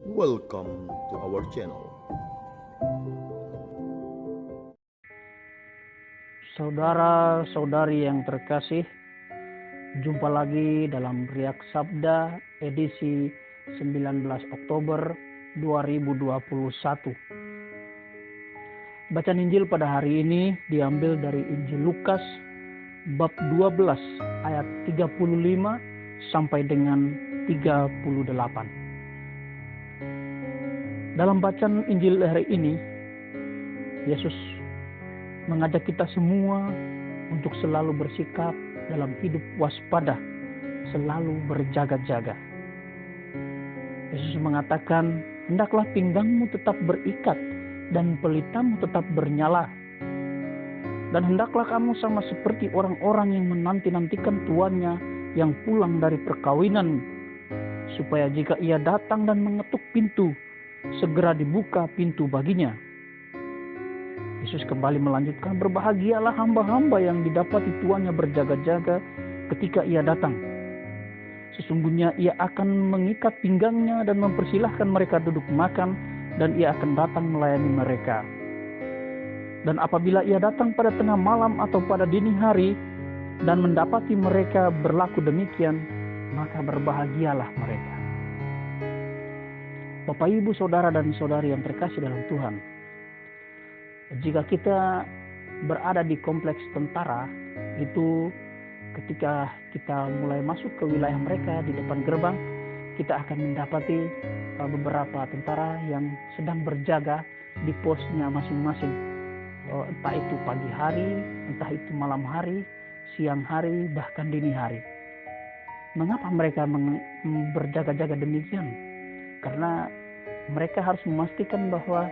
Welcome to our channel. Saudara-saudari yang terkasih, jumpa lagi dalam Riak Sabda edisi 19 Oktober 2021. Bacaan Injil pada hari ini diambil dari Injil Lukas bab 12 ayat 35 sampai dengan 38. Dalam bacaan Injil hari ini, Yesus mengajak kita semua untuk selalu bersikap dalam hidup waspada, selalu berjaga-jaga. Yesus mengatakan, hendaklah pinggangmu tetap berikat dan pelitamu tetap bernyala. Dan hendaklah kamu sama seperti orang-orang yang menanti-nantikan tuannya yang pulang dari perkawinan, supaya jika ia datang dan mengetuk pintu, segera dibuka pintu baginya. Yesus kembali melanjutkan, berbahagialah hamba-hamba yang didapati tuannya berjaga-jaga ketika ia datang. Sesungguhnya ia akan mengikat pinggangnya dan mempersilahkan mereka duduk makan, dan ia akan datang melayani mereka. Dan apabila ia datang pada tengah malam atau pada dini hari dan mendapati mereka berlaku demikian, maka berbahagialah mereka. Bapak, Ibu, Saudara dan Saudari yang terkasih dalam Tuhan, jika kita berada di kompleks tentara, itu ketika kita mulai masuk ke wilayah mereka di depan gerbang, kita akan mendapati beberapa tentara yang sedang berjaga di posnya masing-masing. Entah itu pagi hari, entah itu malam hari, siang hari, bahkan dini hari. Mengapa mereka berjaga-jaga demikian? Karena mereka harus memastikan bahwa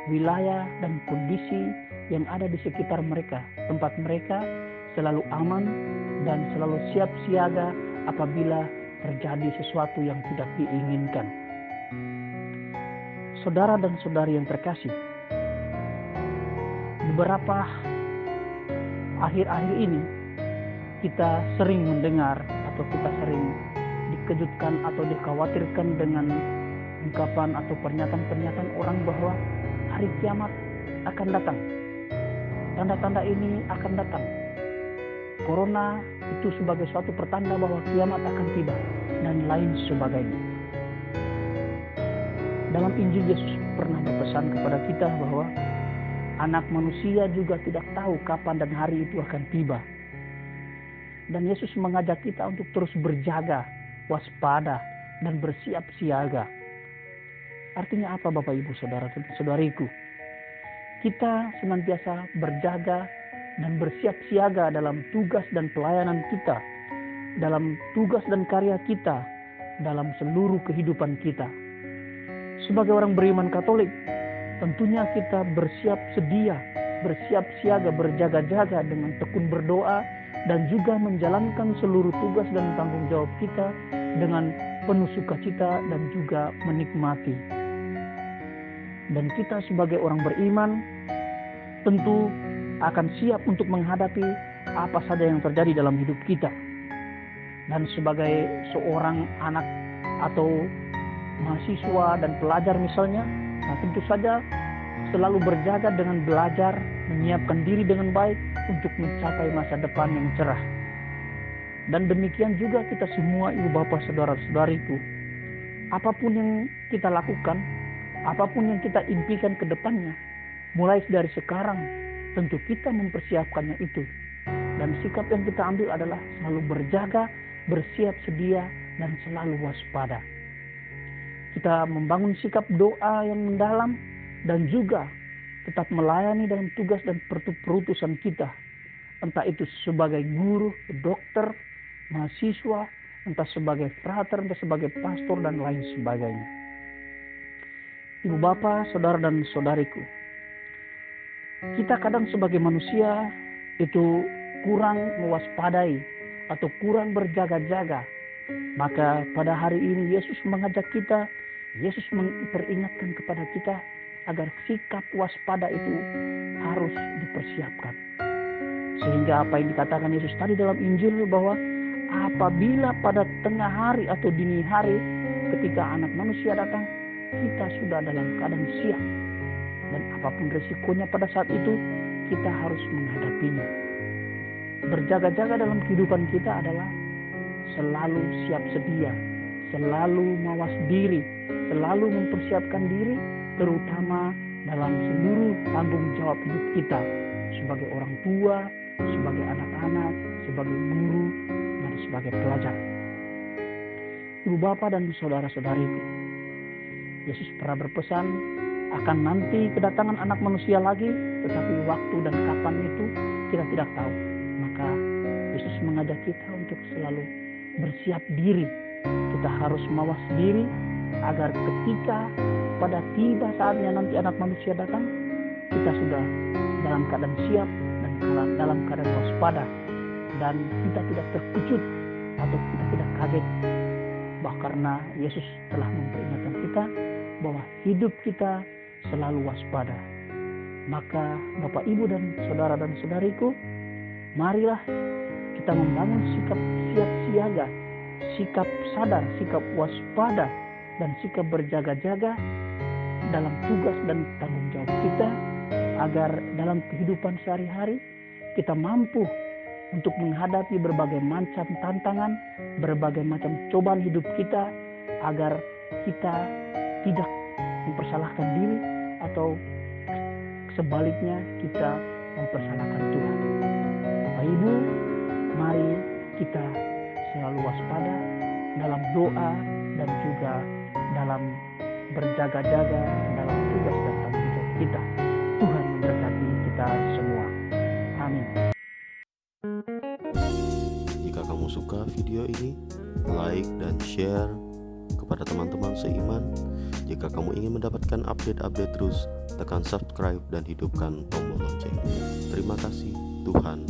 wilayah dan kondisi yang ada di sekitar mereka, tempat mereka, selalu aman dan selalu siap siaga apabila terjadi sesuatu yang tidak diinginkan. Saudara dan saudari yang terkasih, beberapa akhir-akhir ini kita sering mendengar atau kita sering dikejutkan atau dikhawatirkan dengan ungkapan atau pernyataan-pernyataan orang bahwa hari kiamat akan datang. Tanda-tanda ini akan datang. Corona itu sebagai suatu pertanda bahwa kiamat akan tiba dan lain sebagainya. Dalam Injil Yesus pernah berpesan kepada kita bahwa anak manusia juga tidak tahu kapan dan hari itu akan tiba. Dan Yesus mengajak kita untuk terus berjaga, waspada, dan bersiap siaga. Artinya apa, Bapak, Ibu, Saudara dan saudariku? Kita senantiasa berjaga dan bersiap siaga dalam tugas dan pelayanan kita, dalam tugas dan karya kita, dalam seluruh kehidupan kita. Sebagai orang beriman Katolik, tentunya kita bersiap sedia, bersiap siaga, berjaga-jaga dengan tekun berdoa dan juga menjalankan seluruh tugas dan tanggung jawab kita dengan penuh sukacita dan juga menikmati. Dan kita sebagai orang beriman tentu akan siap untuk menghadapi apa saja yang terjadi dalam hidup kita. Dan sebagai seorang anak atau mahasiswa dan pelajar misalnya, tentu saja selalu berjaga dengan belajar, menyiapkan diri dengan baik untuk mencapai masa depan yang cerah. Dan demikian juga kita semua, ibu bapak, saudara-saudariku, apapun yang kita lakukan, apapun yang kita impikan ke depannya, mulai dari sekarang, tentu kita mempersiapkannya itu. Dan sikap yang kita ambil adalah selalu berjaga, bersiap sedia, dan selalu waspada. Kita membangun sikap doa yang mendalam dan juga tetap melayani dalam tugas dan perutusan kita. Entah itu sebagai guru, dokter, mahasiswa, entah sebagai frater, entah sebagai pastor, dan lain sebagainya. Ibu bapak, saudara dan saudariku, kita kadang sebagai manusia itu kurang mewaspadai atau kurang berjaga-jaga. Maka pada hari ini Yesus mengajak kita, Yesus memperingatkan kepada kita agar sikap waspada itu harus dipersiapkan. Sehingga apa yang dikatakan Yesus tadi dalam Injil bahwa apabila pada tengah hari atau dini hari ketika anak manusia datang, kita sudah dalam keadaan siap. Dan apapun resikonya pada saat itu, kita harus menghadapinya. Berjaga-jaga dalam kehidupan kita adalah selalu siap sedia, selalu mawas diri, selalu mempersiapkan diri, terutama dalam seluruh tanggung jawab hidup kita sebagai orang tua, sebagai anak-anak, sebagai guru, dan sebagai pelajar. Ibu bapak dan saudara-saudariku, Yesus pernah berpesan akan nanti kedatangan anak manusia lagi, tetapi waktu dan kapan itu kita tidak tahu. Maka Yesus mengajak kita untuk selalu bersiap diri. Kita harus mawas diri agar ketika pada tiba saatnya nanti anak manusia datang, kita sudah dalam keadaan siap dan dalam keadaan waspada, dan kita tidak terkejut atau kita tidak kaget. Karena Yesus telah memperingatkan kita bahwa hidup kita selalu waspada. Maka Bapak, Ibu, dan saudara dan saudariku, marilah kita membangun sikap siap siaga, sikap sadar, sikap waspada, dan sikap berjaga-jaga dalam tugas dan tanggung jawab kita, agar dalam kehidupan sehari-hari kita mampu untuk menghadapi berbagai macam tantangan, berbagai macam cobaan hidup kita, agar kita tidak mempersalahkan diri atau sebaliknya kita mempersalahkan Tuhan. Bapak Ibu, mari kita selalu waspada dalam doa dan juga dalam berjaga-jaga dalam tugas dan tanggung jawab kita. Tuhan memberkati kita semua. Amin. Jika kamu suka video ini, like dan share kepada teman-teman seiman. Jika kamu ingin mendapatkan update-update terus, tekan subscribe dan hidupkan tombol lonceng. Terima kasih, Tuhan